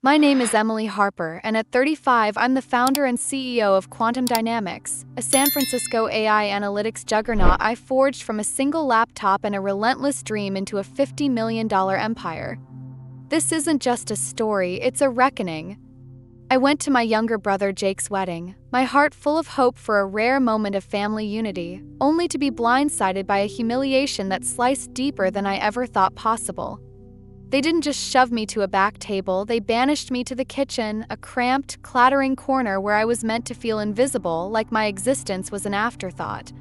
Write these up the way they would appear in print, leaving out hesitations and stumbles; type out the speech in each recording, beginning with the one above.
My name is Emily Harper, and at 35, I'm the founder and CEO of Quantum Dynamics, a San Francisco AI analytics juggernaut I forged from a single laptop and a relentless dream into a $50 million empire. This isn't just a story, it's a reckoning. I went to my younger brother Jake's wedding, my heart full of hope for a rare moment of family unity, only to be blindsided by a humiliation that sliced deeper than I ever thought possible. They didn't just shove me to a back table, they banished me to the kitchen, a cramped, clattering corner where I was meant to feel invisible, like my existence was an afterthought.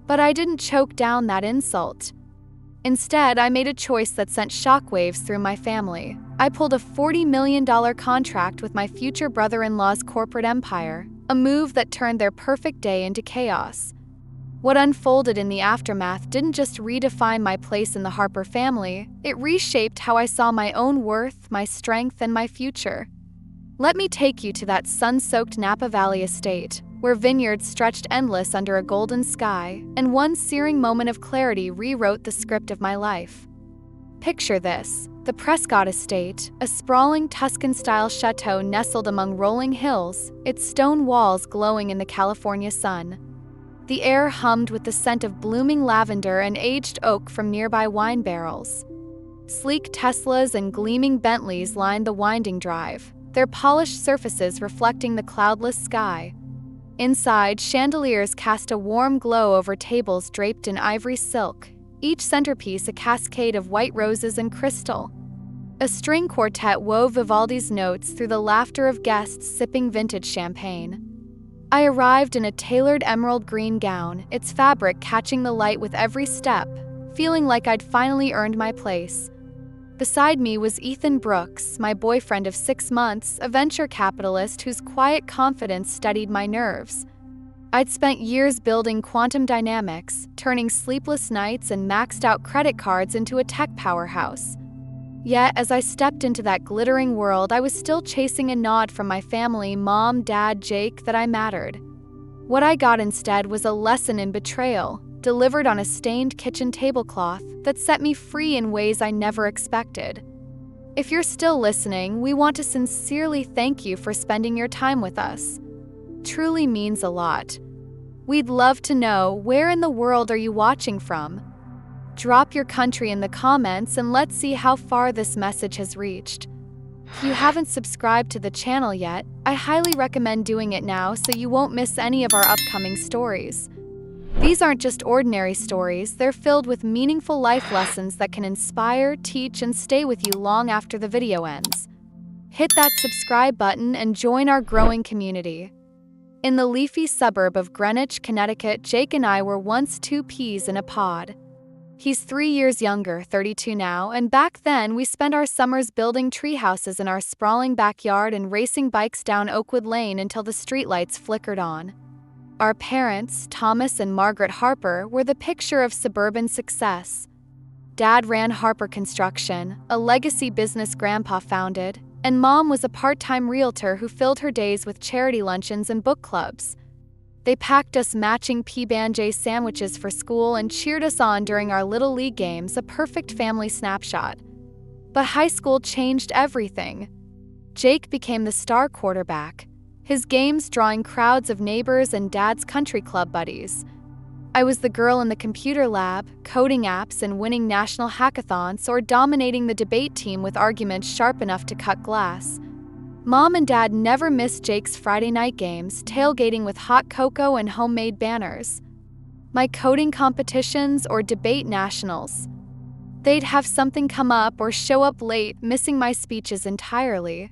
But I didn't choke down that insult. Instead, I made a choice that sent shockwaves through my family. I pulled a $40 million contract with my future brother-in-law's corporate empire, a move that turned their perfect day into chaos. What unfolded in the aftermath didn't just redefine my place in the Harper family, it reshaped how I saw my own worth, my strength, and my future. Let me take you to that sun-soaked Napa Valley estate, where vineyards stretched endless under a golden sky, and one searing moment of clarity rewrote the script of my life. Picture this: the Prescott Estate, a sprawling Tuscan-style chateau nestled among rolling hills, its stone walls glowing in the California sun. The air hummed with the scent of blooming lavender and aged oak from nearby wine barrels. Sleek Teslas and gleaming Bentleys lined the winding drive, their polished surfaces reflecting the cloudless sky. Inside, chandeliers cast a warm glow over tables draped in ivory silk, each centerpiece a cascade of white roses and crystal. A string quartet wove Vivaldi's notes through the laughter of guests sipping vintage champagne. I arrived in a tailored emerald green gown, its fabric catching the light with every step, feeling like I'd finally earned my place. Beside me was Ethan Brooks, my boyfriend of 6 months, a venture capitalist whose quiet confidence steadied my nerves. I'd spent years building Quantum Dynamics, turning sleepless nights and maxed-out credit cards into a tech powerhouse. Yet, as I stepped into that glittering world, I was still chasing a nod from my family, Mom, Dad, Jake, that I mattered. What I got instead was a lesson in betrayal, delivered on a stained kitchen tablecloth that set me free in ways I never expected. If you're still listening, we want to sincerely thank you for spending your time with us. Truly means a lot. We'd love to know, where in the world are you watching from? Drop your country in the comments and let's see how far this message has reached. If you haven't subscribed to the channel yet, I highly recommend doing it now so you won't miss any of our upcoming stories. These aren't just ordinary stories, they're filled with meaningful life lessons that can inspire, teach, and stay with you long after the video ends. Hit that subscribe button and join our growing community. In the leafy suburb of Greenwich, Connecticut, Jake and I were once two peas in a pod. He's 3 years younger, 32 now, and back then we spent our summers building treehouses in our sprawling backyard and racing bikes down Oakwood Lane until the streetlights flickered on. Our parents, Thomas and Margaret Harper, were the picture of suburban success. Dad ran Harper Construction, a legacy business Grandpa founded, and Mom was a part-time realtor who filled her days with charity luncheons and book clubs. They packed us matching P&J sandwiches for school and cheered us on during our Little League games, a perfect family snapshot. But high school changed everything. Jake became the star quarterback, his games drawing crowds of neighbors and Dad's country club buddies. I was the girl in the computer lab, coding apps and winning national hackathons or dominating the debate team with arguments sharp enough to cut glass. Mom and Dad never missed Jake's Friday night games, tailgating with hot cocoa and homemade banners. My coding competitions or debate nationals. They'd have something come up or show up late, missing my speeches entirely.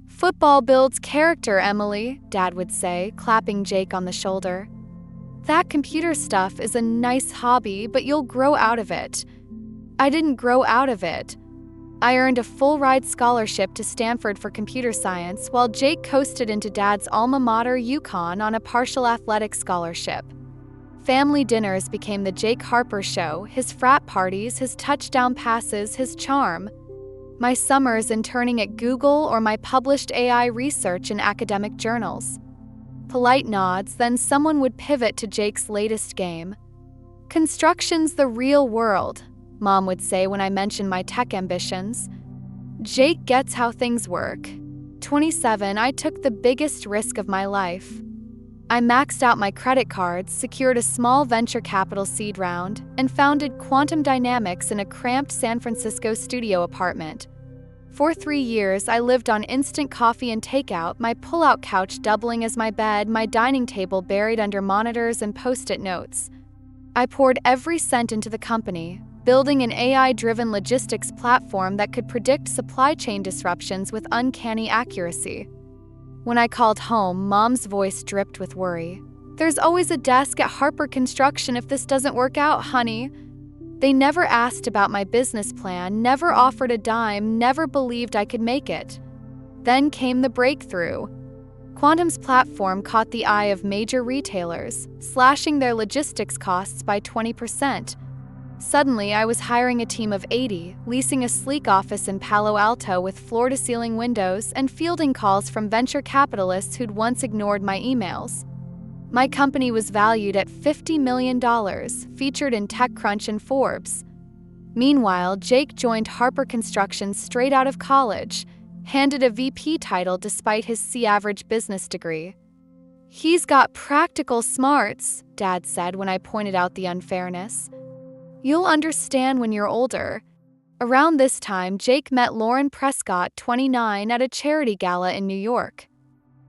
"Football builds character, Emily," Dad would say, clapping Jake on the shoulder. "That computer stuff is a nice hobby, but you'll grow out of it." I didn't grow out of it. I earned a full-ride scholarship to Stanford for computer science, while Jake coasted into Dad's alma mater, UConn, on a partial athletic scholarship. Family dinners became the Jake Harper Show, his frat parties, his touchdown passes, his charm. My summers interning at Google or my published AI research in academic journals. Polite nods, then someone would pivot to Jake's latest game. "Construction's the real world," Mom would say when I mentioned my tech ambitions. "Jake gets how things work. 27, I took the biggest risk of my life. I maxed out my credit cards, secured a small venture capital seed round, and founded Quantum Dynamics in a cramped San Francisco studio apartment. For 3 years, I lived on instant coffee and takeout, my pull-out couch doubling as my bed, my dining table buried under monitors and post-it notes. I poured every cent into the company, building an AI-driven logistics platform that could predict supply chain disruptions with uncanny accuracy. When I called home, Mom's voice dripped with worry. "There's always a desk at Harper Construction if this doesn't work out, honey." They never asked about my business plan, never offered a dime, never believed I could make it. Then came the breakthrough. Quantum's platform caught the eye of major retailers, slashing their logistics costs by 20%. Suddenly, I was hiring a team of 80, leasing a sleek office in Palo Alto with floor-to-ceiling windows, and fielding calls from venture capitalists who'd once ignored my emails. My company was valued at $50 million, featured in TechCrunch and Forbes. Meanwhile, Jake joined Harper Construction straight out of college, handed a VP title despite his C-average business degree. "He's got practical smarts," Dad said when I pointed out the unfairness. "You'll understand when you're older." Around this time, Jake met Lauren Prescott, 29, at a charity gala in New York.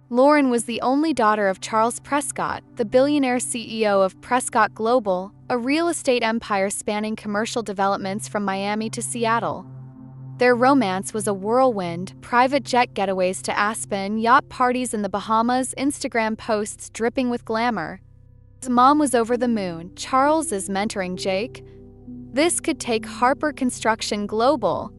Lauren was the only daughter of Charles Prescott, the billionaire CEO of Prescott Global, a real estate empire spanning commercial developments from Miami to Seattle. Their romance was a whirlwind: private jet getaways to Aspen, yacht parties in the Bahamas, Instagram posts dripping with glamour. Mom was over the moon. Charles is mentoring Jake. This could take Harper Construction global.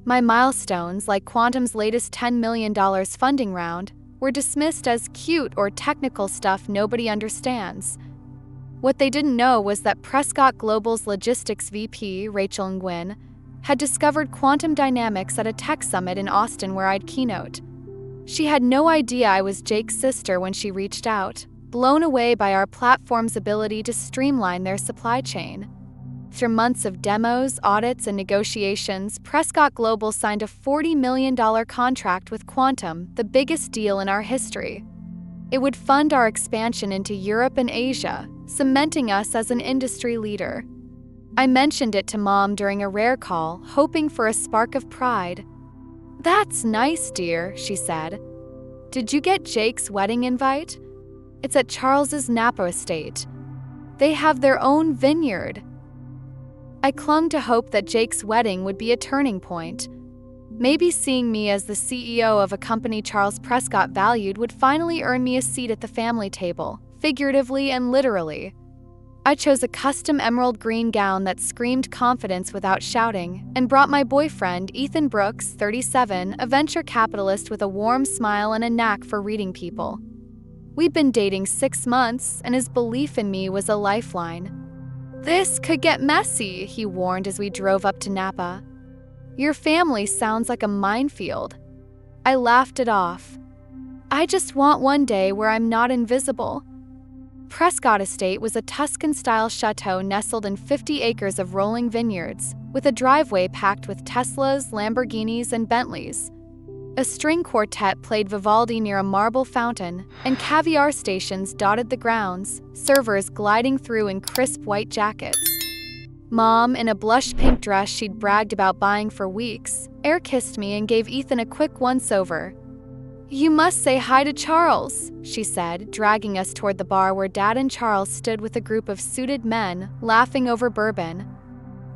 My milestones, like Quantum's latest $10 million funding round, were dismissed as cute or technical stuff nobody understands. What they didn't know was that Prescott Global's logistics VP, Rachel Nguyen, had discovered quantum dynamics at a tech summit in Austin where I'd keynote. She had no idea I was Jake's sister when she reached out, blown away by our platform's ability to streamline their supply chain. After months of demos, audits, and negotiations, Prescott Global signed a $40 million contract with Quantum, the biggest deal in our history. It would fund our expansion into Europe and Asia, cementing us as an industry leader. I mentioned it to Mom during a rare call, hoping for a spark of pride. "That's nice, dear," she said. "Did you get Jake's wedding invite? It's at Charles's Napa estate. They have their own vineyard." I clung to hope that Jake's wedding would be a turning point. Maybe seeing me as the CEO of a company Charles Prescott valued would finally earn me a seat at the family table, figuratively and literally. I chose a custom emerald green gown that screamed confidence without shouting, and brought my boyfriend, Ethan Brooks, 37, a venture capitalist with a warm smile and a knack for reading people. We'd been dating 6 months, and his belief in me was a lifeline. "This could get messy," he warned as we drove up to Napa. "Your family sounds like a minefield." I laughed it off. "I just want one day where I'm not invisible." Prescott Estate was a Tuscan-style chateau nestled in 50 acres of rolling vineyards, with a driveway packed with Teslas, Lamborghinis, and Bentleys. A string quartet played Vivaldi near a marble fountain, and caviar stations dotted the grounds, servers gliding through in crisp white jackets. Mom, in a blush pink dress she'd bragged about buying for weeks, air-kissed me and gave Ethan a quick once-over. "You must say hi to Charles," she said, dragging us toward the bar where Dad and Charles stood with a group of suited men, laughing over bourbon.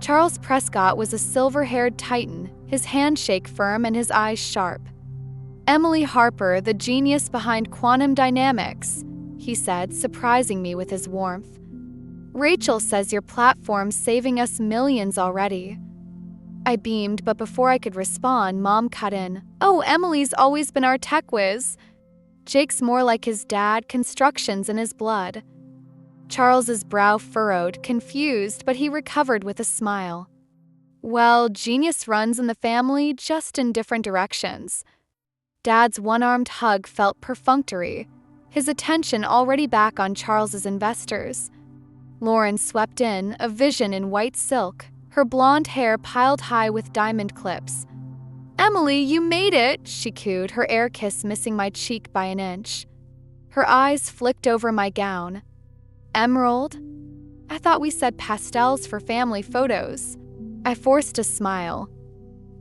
Charles Prescott was a silver-haired titan, his handshake firm and his eyes sharp. "Emily Harper, the genius behind Quantum Dynamics," he said, surprising me with his warmth. "Rachel says your platform's saving us millions already." I beamed, but before I could respond, Mom cut in. "Oh, Emily's always been our tech whiz. Jake's more like his dad, construction's in his blood." Charles's brow furrowed, confused, but he recovered with a smile. "Well, genius runs in the family, just in different directions." Dad's one-armed hug felt perfunctory, his attention already back on Charles's investors. Lauren swept in, a vision in white silk, her blonde hair piled high with diamond clips. Emily, you made it, she cooed, her air kiss missing my cheek by an inch. Her eyes flicked over my gown. Emerald? I thought we said pastels for family photos. I forced a smile.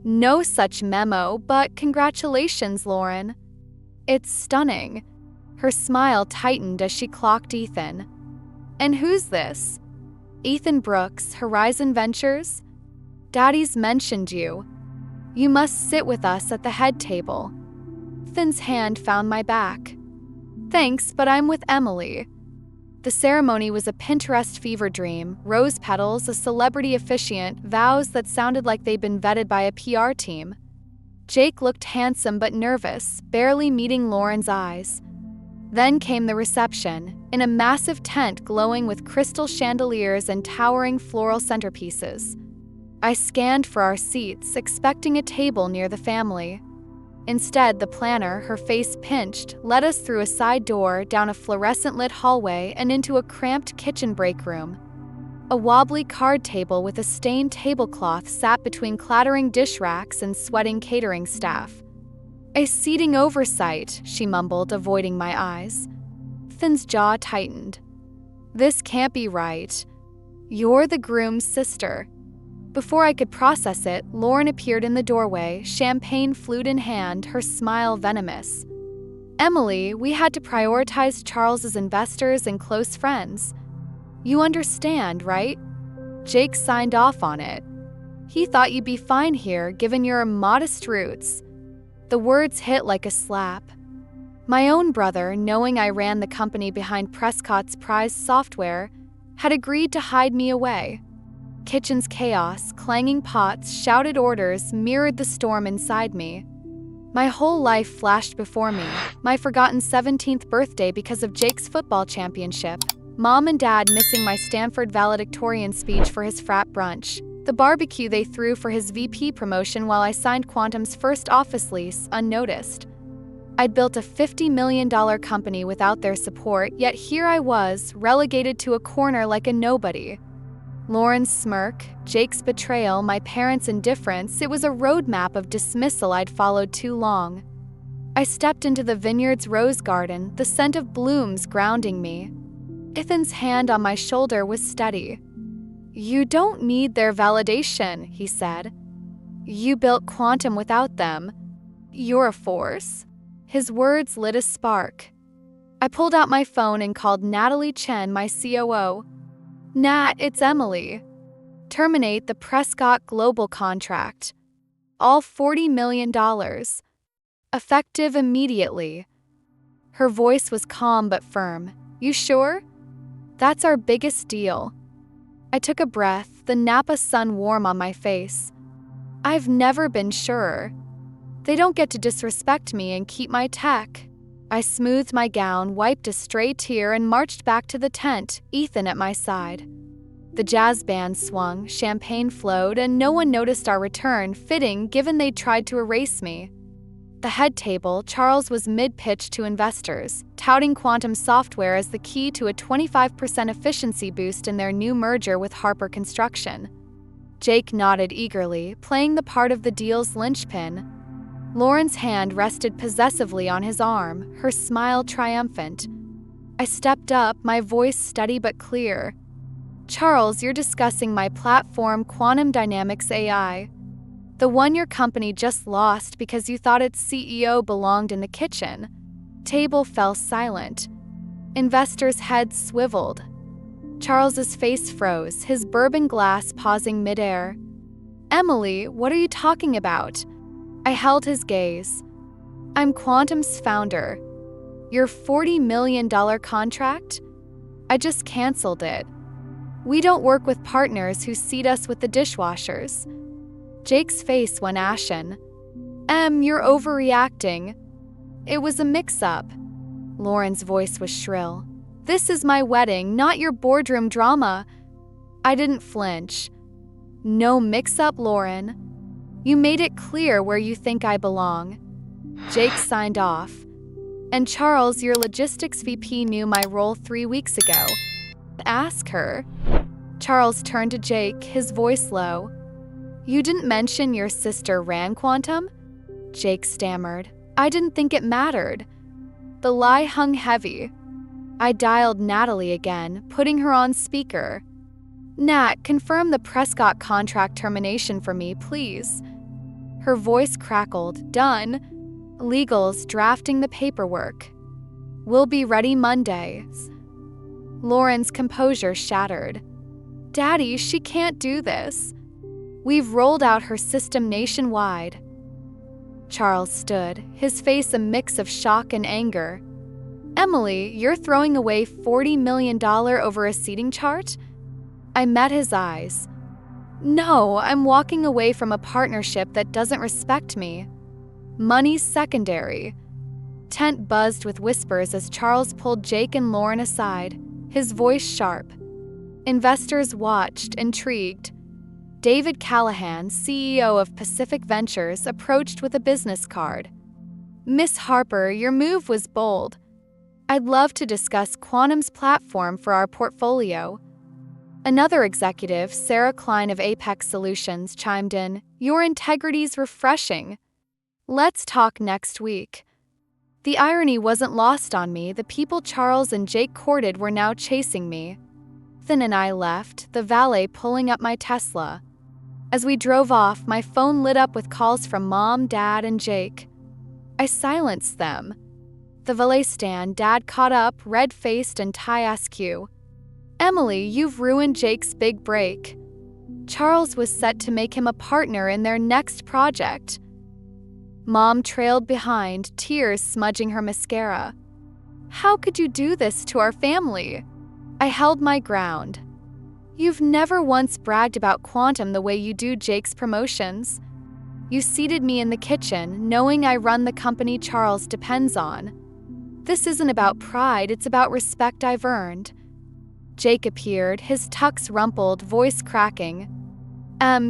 No such memo, but congratulations, Lauren. It's stunning. Her smile tightened as she clocked Ethan. And who's this? Ethan Brooks, Horizon Ventures? Daddy's mentioned you. You must sit with us at the head table. Ethan's hand found my back. Thanks, but I'm with Emily. The ceremony was a Pinterest fever dream, rose petals, a celebrity officiant, vows that sounded like they'd been vetted by a PR team. Jake looked handsome but nervous, barely meeting Lauren's eyes. Then came the reception, in a massive tent glowing with crystal chandeliers and towering floral centerpieces. I scanned for our seats, expecting a table near the family. Instead, the planner, her face pinched, led us through a side door, down a fluorescent-lit hallway, and into a cramped kitchen break room. A wobbly card table with a stained tablecloth sat between clattering dish racks and sweating catering staff. A seating oversight, she mumbled, avoiding my eyes. Ethan's jaw tightened. This can't be right. You're the groom's sister. Before I could process it, Lauren appeared in the doorway, champagne flute in hand, her smile venomous. Emily, we had to prioritize Charles's investors and close friends. You understand, right? Jake signed off on it. He thought you'd be fine here, given your modest roots. The words hit like a slap. My own brother, knowing I ran the company behind Prescott's prized software, had agreed to hide me away. Kitchen's chaos, clanging pots, shouted orders mirrored the storm inside me. My whole life flashed before me, my forgotten 17th birthday because of Jake's football championship, Mom and Dad missing my Stanford valedictorian speech for his frat brunch, the barbecue they threw for his VP promotion while I signed Quantum's first office lease, unnoticed. I'd built a $50 million company without their support, yet here I was, relegated to a corner like a nobody. Lauren's smirk, Jake's betrayal, my parents' indifference, it was a roadmap of dismissal I'd followed too long. I stepped into the vineyard's rose garden, the scent of blooms grounding me. Ethan's hand on my shoulder was steady. You don't need their validation, he said. You built Quantum without them. You're a force. His words lit a spark. I pulled out my phone and called Natalie Chen, my COO. Nat, it's Emily. Terminate the Prescott Global contract. All $40 million. Effective immediately. Her voice was calm but firm. You sure? That's our biggest deal. I took a breath, the Napa sun warm on my face. I've never been sure. They don't get to disrespect me and keep my tech. I smoothed my gown, wiped a stray tear, and marched back to the tent, Ethan at my side. The jazz band swung, champagne flowed, and no one noticed our return, fitting given they'd tried to erase me. The head table, Charles was mid-pitch to investors, touting Quantum software as the key to a 25% efficiency boost in their new merger with Harper Construction. Jake nodded eagerly, playing the part of the deal's linchpin. Lauren's hand rested possessively on his arm, her smile triumphant. I stepped up, my voice steady but clear. Charles, you're discussing my platform, Quantum Dynamics AI. The one your company just lost because you thought its CEO belonged in the kitchen. Table fell silent. Investors' heads swiveled. Charles's face froze, his bourbon glass pausing midair. Emily, what are you talking about? I held his gaze. I'm Quantum's founder. Your $40 million contract? I just canceled it. We don't work with partners who seat us with the dishwashers. Jake's face went ashen. You're overreacting. It was a mix-up. Lauren's voice was shrill. This is my wedding, not your boardroom drama. I didn't flinch. No mix-up, Lauren. You made it clear where you think I belong. Jake signed off. And Charles, your logistics VP, knew my role 3 weeks ago. Ask her. Charles turned to Jake, his voice low. You didn't mention your sister ran Quantum? Jake stammered. I didn't think it mattered. The lie hung heavy. I dialed Natalie again, putting her on speaker. Nat, confirm the Prescott contract termination for me, please. Her voice crackled. Done. Legal's drafting the paperwork. We'll be ready Monday. Lauren's composure shattered. Daddy, she can't do this. We've rolled out her system nationwide. Charles stood, his face a mix of shock and anger. Emily, you're throwing away $40 million over a seating chart? I met his eyes. No, I'm walking away from a partnership that doesn't respect me. Money's secondary. Tent buzzed with whispers as Charles pulled Jake and Lauren aside, his voice sharp. Investors watched, intrigued. David Callahan, CEO of Pacific Ventures, approached with a business card. Miss Harper, your move was bold. I'd love to discuss Quantum's platform for our portfolio. Another executive, Sarah Klein of Apex Solutions, chimed in, Your integrity's refreshing. Let's talk next week. The irony wasn't lost on me. The people Charles and Jake courted were now chasing me. Ethan and I left, the valet pulling up my Tesla. As we drove off, my phone lit up with calls from Mom, Dad, and Jake. I silenced them. The valet stand, Dad caught up, red-faced and tie-askew. Emily, you've ruined Jake's big break. Charles was set to make him a partner in their next project. Mom trailed behind, tears smudging her mascara. How could you do this to our family? I held my ground. You've never once bragged about Quantum the way you do Jake's promotions. You seated me in the kitchen, knowing I run the company Charles depends on. This isn't about pride, it's about respect I've earned. Jake appeared, his tux rumpled, voice cracking.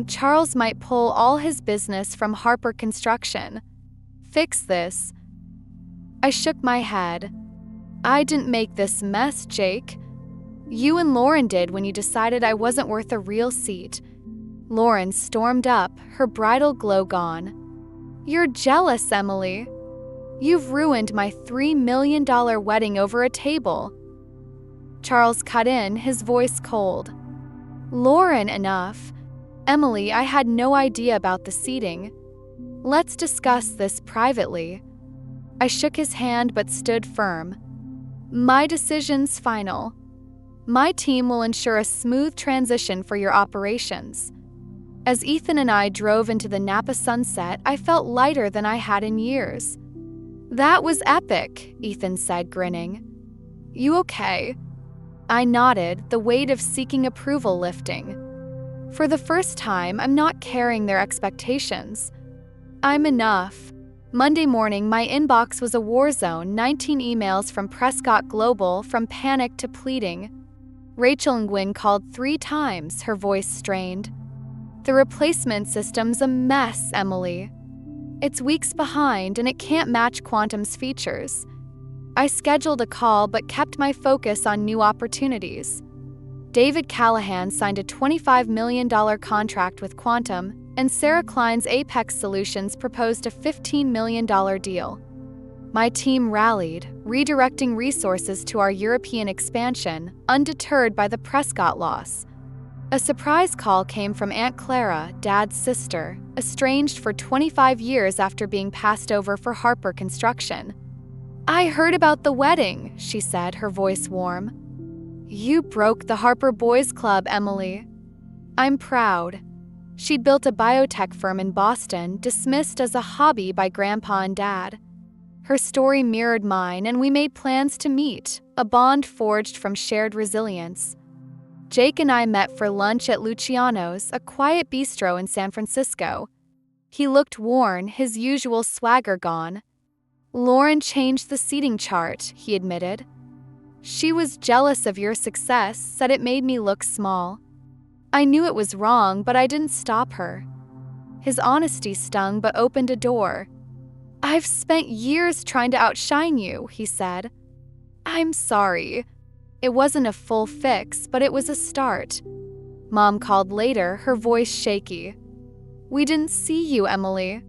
Charles might pull all his business from Harper Construction. Fix this. I shook my head. I didn't make this mess, Jake. You and Lauren did when you decided I wasn't worth a real seat. Lauren stormed up, her bridal glow gone. You're jealous, Emily. You've ruined my $3 million wedding over a table. Charles cut in, his voice cold. Lauren, enough. Emily, I had no idea about the seating. Let's discuss this privately. I shook his hand but stood firm. My decision's final. My team will ensure a smooth transition for your operations. As Ethan and I drove into the Napa sunset, I felt lighter than I had in years. That was epic, Ethan said, grinning. You okay? I nodded, the weight of seeking approval lifting. For the first time, I'm not carrying their expectations. I'm enough. Monday morning, my inbox was a war zone, 19 emails from Prescott Global, from panic to pleading. Rachel Nguyen called 3 times, her voice strained. The replacement system's a mess, Emily. It's weeks behind and it can't match Quantum's features. I scheduled a call but kept my focus on new opportunities. David Callahan signed a $25 million contract with Quantum, and Sarah Klein's Apex Solutions proposed a $15 million deal. My team rallied, redirecting resources to our European expansion, undeterred by the Prescott loss. A surprise call came from Aunt Clara, Dad's sister, estranged for 25 years after being passed over for Harper Construction. I heard about the wedding, she said, her voice warm. You broke the Harper Boys Club, Emily. I'm proud. She'd built a biotech firm in Boston, dismissed as a hobby by Grandpa and Dad. Her story mirrored mine, and we made plans to meet, a bond forged from shared resilience. Jake and I met for lunch at Luciano's, a quiet bistro in San Francisco. He looked worn, his usual swagger gone. Lauren changed the seating chart, he admitted. She was jealous of your success, said it made me look small. I knew it was wrong, but I didn't stop her. His honesty stung but opened a door. I've spent years trying to outshine you, he said. I'm sorry. It wasn't a full fix, but it was a start. Mom called later, her voice shaky. We didn't see you, Emily.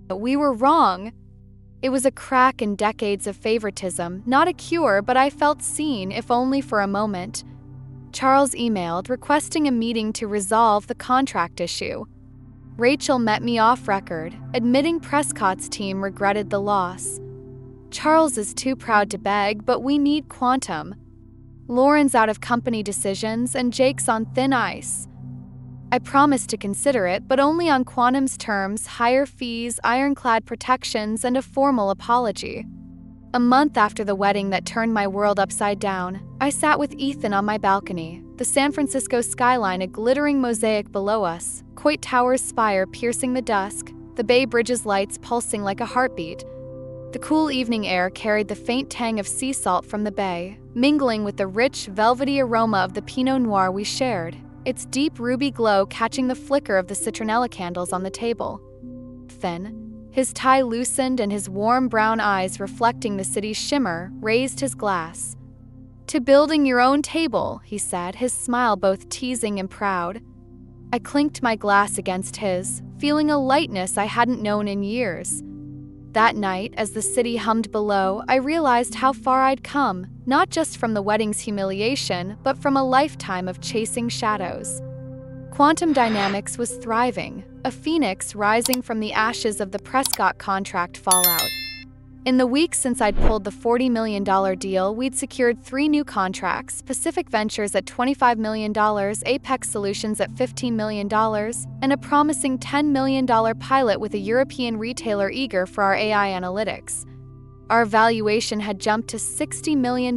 We were wrong. It was a crack in decades of favoritism, not a cure, but I felt seen, if only for a moment. Charles emailed, requesting a meeting to resolve the contract issue. Rachel met me off record, admitting Prescott's team regretted the loss. Charles is too proud to beg, but we need Quantum. Lauren's out of company decisions, and Jake's on thin ice. I promised to consider it, but only on Quantum's terms: higher fees, ironclad protections, and a formal apology. A month after the wedding that turned my world upside down, I sat with Ethan on my balcony, the San Francisco skyline a glittering mosaic below us, Coit Tower's spire piercing the dusk, the Bay Bridge's lights pulsing like a heartbeat. The cool evening air carried the faint tang of sea salt from the bay, mingling with the rich, velvety aroma of the Pinot Noir we shared, its deep ruby glow catching the flicker of the citronella candles on the table. Thin, his tie loosened and his warm brown eyes reflecting the city's shimmer, raised his glass. "To building your own table," he said, his smile both teasing and proud. I clinked my glass against his, feeling a lightness I hadn't known in years. That night, as the city hummed below, I realized how far I'd come, not just from the wedding's humiliation, but from a lifetime of chasing shadows. Quantum Dynamics was thriving, a phoenix rising from the ashes of the Prescott contract fallout. In the weeks since I'd pulled the $40 million deal, we'd secured 3 new contracts: Pacific Ventures at $25 million, Apex Solutions at $15 million, and a promising $10 million pilot with a European retailer eager for our AI analytics. Our valuation had jumped to $60 million,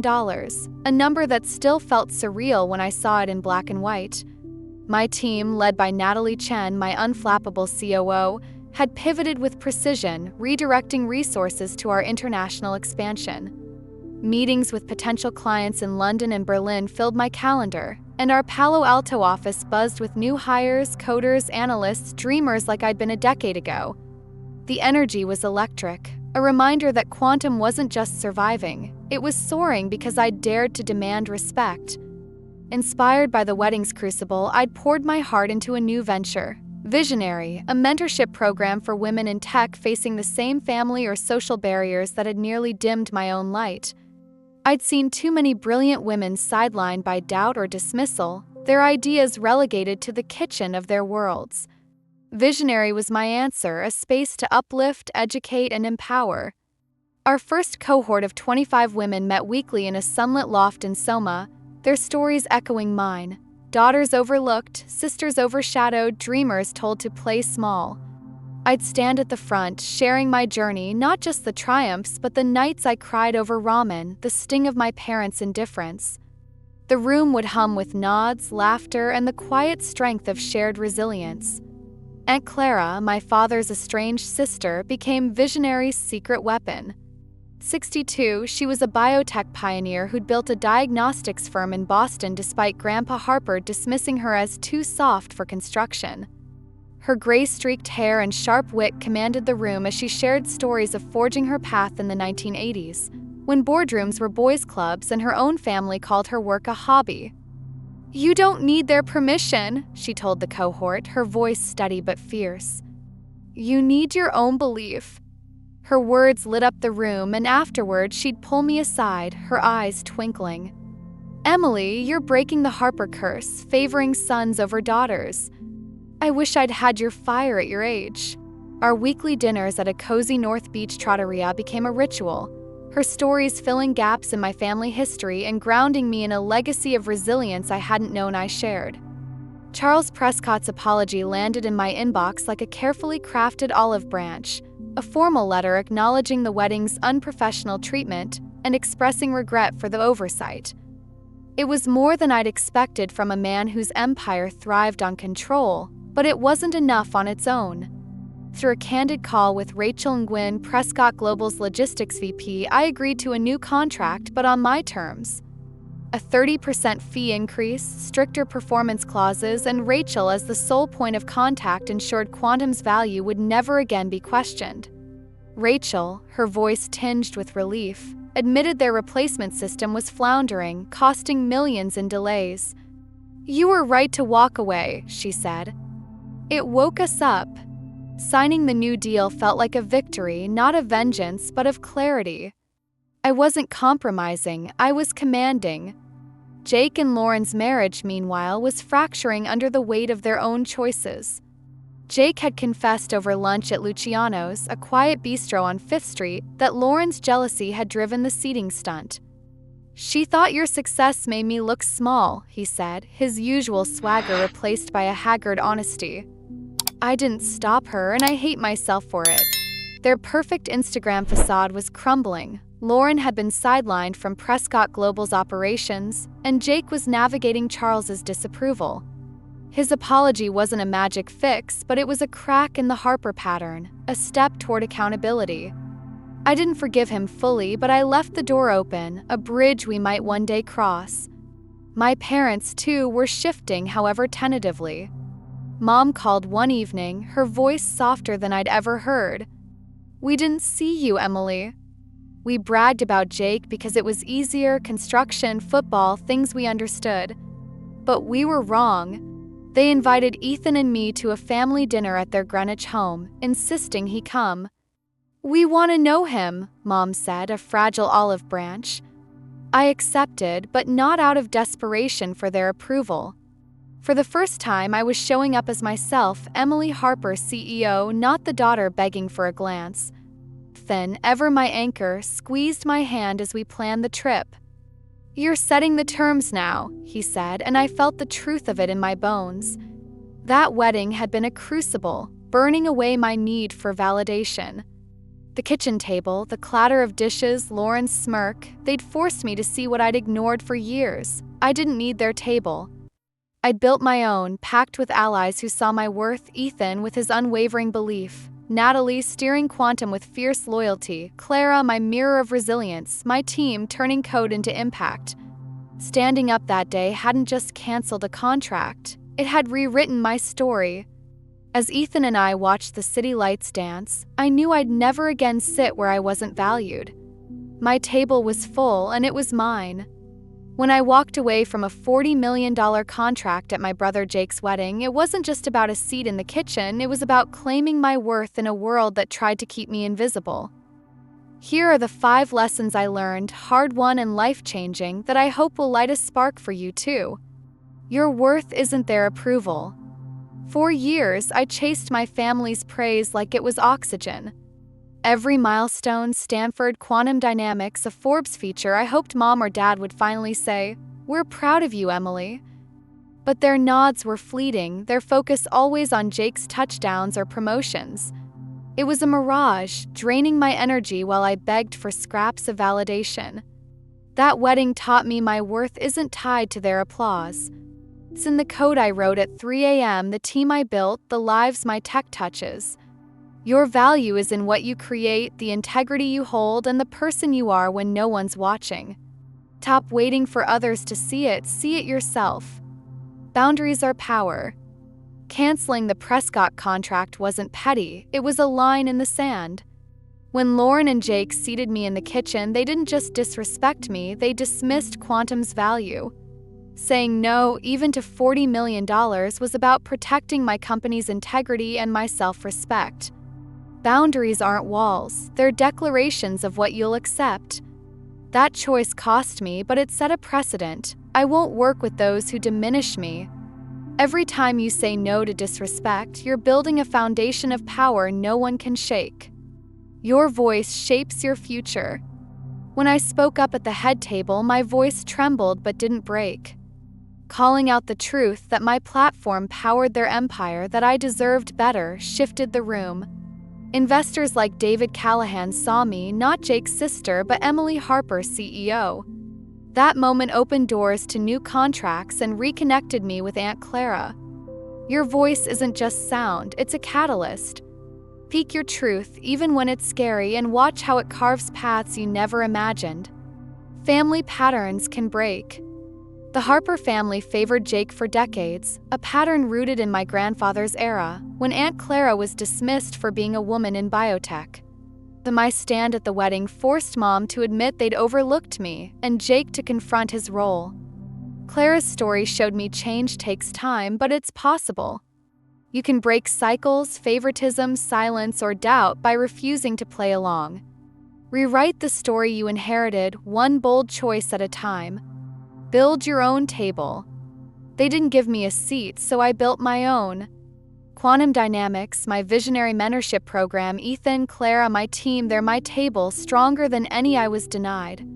a number that still felt surreal when I saw it in black and white. My team, led by Natalie Chen, my unflappable COO, had pivoted with precision, redirecting resources to our international expansion. Meetings with potential clients in London and Berlin filled my calendar, and our Palo Alto office buzzed with new hires, coders, analysts, dreamers like I'd been a decade ago. The energy was electric, a reminder that Quantum wasn't just surviving, it was soaring because I'd dared to demand respect. Inspired by the wedding's crucible, I'd poured my heart into a new venture. Visionary, a mentorship program for women in tech facing the same family or social barriers that had nearly dimmed my own light. I'd seen too many brilliant women sidelined by doubt or dismissal, their ideas relegated to the kitchen of their worlds. Visionary was my answer, a space to uplift, educate, and empower. Our first cohort of 25 women met weekly in a sunlit loft in Soma, their stories echoing mine. Daughters overlooked, sisters overshadowed, dreamers told to play small. I'd stand at the front, sharing my journey, not just the triumphs, but the nights I cried over ramen, the sting of my parents' indifference. The room would hum with nods, laughter, and the quiet strength of shared resilience. Aunt Clara, my father's estranged sister, became Visionary's secret weapon. 62, she was a biotech pioneer who'd built a diagnostics firm in Boston despite Grandpa Harper dismissing her as too soft for construction. Her gray-streaked hair and sharp wit commanded the room as she shared stories of forging her path in the 1980s, when boardrooms were boys' clubs and her own family called her work a hobby. "You don't need their permission," she told the cohort, her voice steady but fierce. "You need your own belief." Her words lit up the room, and afterward she'd pull me aside, her eyes twinkling. "Emily, you're breaking the Harper curse, favoring sons over daughters. I wish I'd had your fire at your age." Our weekly dinners at a cozy North Beach trattoria became a ritual, her stories filling gaps in my family history and grounding me in a legacy of resilience I hadn't known I shared. Charles Prescott's apology landed in my inbox like a carefully crafted olive branch, a formal letter acknowledging the wedding's unprofessional treatment and expressing regret for the oversight. It was more than I'd expected from a man whose empire thrived on control, but it wasn't enough on its own. Through a candid call with Rachel Nguyen, Prescott Global's logistics VP, I agreed to a new contract, but on my terms. A 30% fee increase, stricter performance clauses, and Rachel as the sole point of contact ensured Quantum's value would never again be questioned. Rachel, her voice tinged with relief, admitted their replacement system was floundering, costing millions in delays. "You were right to walk away," she said. "It woke us up." Signing the new deal felt like a victory, not of vengeance, but of clarity. I wasn't compromising, I was commanding. Jake and Lauren's marriage, meanwhile, was fracturing under the weight of their own choices. Jake had confessed over lunch at Luciano's, a quiet bistro on 5th Street, that Lauren's jealousy had driven the seating stunt. "She thought your success made me look small," he said, his usual swagger replaced by a haggard honesty. "I didn't stop her, and I hate myself for it." Their perfect Instagram facade was crumbling. Lauren had been sidelined from Prescott Global's operations, and Jake was navigating Charles's disapproval. His apology wasn't a magic fix, but it was a crack in the Harper pattern, a step toward accountability. I didn't forgive him fully, but I left the door open, a bridge we might one day cross. My parents, too, were shifting, however tentatively. Mom called one evening, her voice softer than I'd ever heard. "We didn't see you, Emily." We bragged about Jake because it was easier, construction, football, things we understood. But we were wrong. They invited Ethan and me to a family dinner at their Greenwich home, insisting he come. "We want to know him," Mom said, a fragile olive branch. I accepted, but not out of desperation for their approval. For the first time, I was showing up as myself, Emily Harper, CEO, not the daughter begging for a glance. Ethan, ever my anchor, squeezed my hand as we planned the trip. "You're setting the terms now," he said, and I felt the truth of it in my bones. That wedding had been a crucible, burning away my need for validation. The kitchen table, the clatter of dishes, Lauren's smirk, they'd forced me to see what I'd ignored for years. I didn't need their table. I'd built my own, packed with allies who saw my worth, Ethan with his unwavering belief, Natalie steering Quantum with fierce loyalty, Clara my mirror of resilience, my team turning code into impact. Standing up that day hadn't just canceled a contract, it had rewritten my story. As Ethan and I watched the city lights dance, I knew I'd never again sit where I wasn't valued. My table was full, and it was mine. When I walked away from a $40 million contract at my brother Jake's wedding, it wasn't just about a seat in the kitchen, it was about claiming my worth in a world that tried to keep me invisible. Here are the 5 lessons I learned, hard-won and life-changing, that I hope will light a spark for you too. Your worth isn't their approval. For years, I chased my family's praise like it was oxygen. Every milestone, Stanford, quantum dynamics, a Forbes feature, I hoped Mom or Dad would finally say, "We're proud of you, Emily." But their nods were fleeting, their focus always on Jake's touchdowns or promotions. It was a mirage, draining my energy while I begged for scraps of validation. That wedding taught me my worth isn't tied to their applause. It's in the code I wrote at 3 a.m., the team I built, the lives my tech touches. Your value is in what you create, the integrity you hold, and the person you are when no one's watching. Stop waiting for others to see it yourself. Boundaries are power. Canceling the Prescott contract wasn't petty, it was a line in the sand. When Lauren and Jake seated me in the kitchen, they didn't just disrespect me, they dismissed Quantum's value. Saying no, even to $40 million, was about protecting my company's integrity and my self-respect. Boundaries aren't walls, they're declarations of what you'll accept. That choice cost me, but it set a precedent. I won't work with those who diminish me. Every time you say no to disrespect, you're building a foundation of power no one can shake. Your voice shapes your future. When I spoke up at the head table, my voice trembled but didn't break. Calling out the truth that my platform powered their empire, that I deserved better, shifted the room. Investors like David Callahan saw me, not Jake's sister, but Emily Harper, CEO. That moment opened doors to new contracts and reconnected me with Aunt Clara. Your voice isn't just sound, it's a catalyst. Speak your truth, even when it's scary, and watch how it carves paths you never imagined. Family patterns can break. The Harper family favored Jake for decades, a pattern rooted in my grandfather's era, when Aunt Clara was dismissed for being a woman in biotech. My stand at the wedding forced Mom to admit they'd overlooked me, and Jake to confront his role. Clara's story showed me change takes time, but it's possible. You can break cycles, favoritism, silence, or doubt by refusing to play along. Rewrite the story you inherited, one bold choice at a time. Build your own table. They didn't give me a seat, so I built my own. Quantum Dynamics, my visionary mentorship program. Ethan, Clara, my team, they're my table, stronger than any I was denied.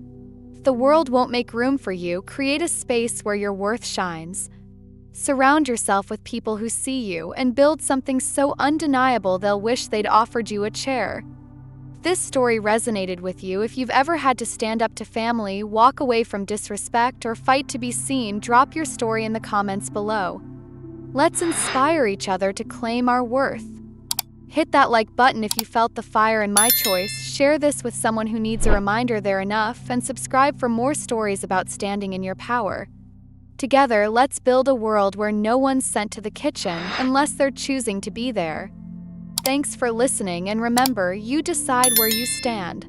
If the world won't make room for you, create a space where your worth shines. Surround yourself with people who see you and build something so undeniable they'll wish they'd offered you a chair. If this story resonated with you, if you've ever had to stand up to family, walk away from disrespect, or fight to be seen, drop your story in the comments below. Let's inspire each other to claim our worth. Hit that like button if you felt the fire in my choice, share this with someone who needs a reminder they're enough, and subscribe for more stories about standing in your power. Together, let's build a world where no one's sent to the kitchen unless they're choosing to be there. Thanks for listening, and remember, you decide where you stand.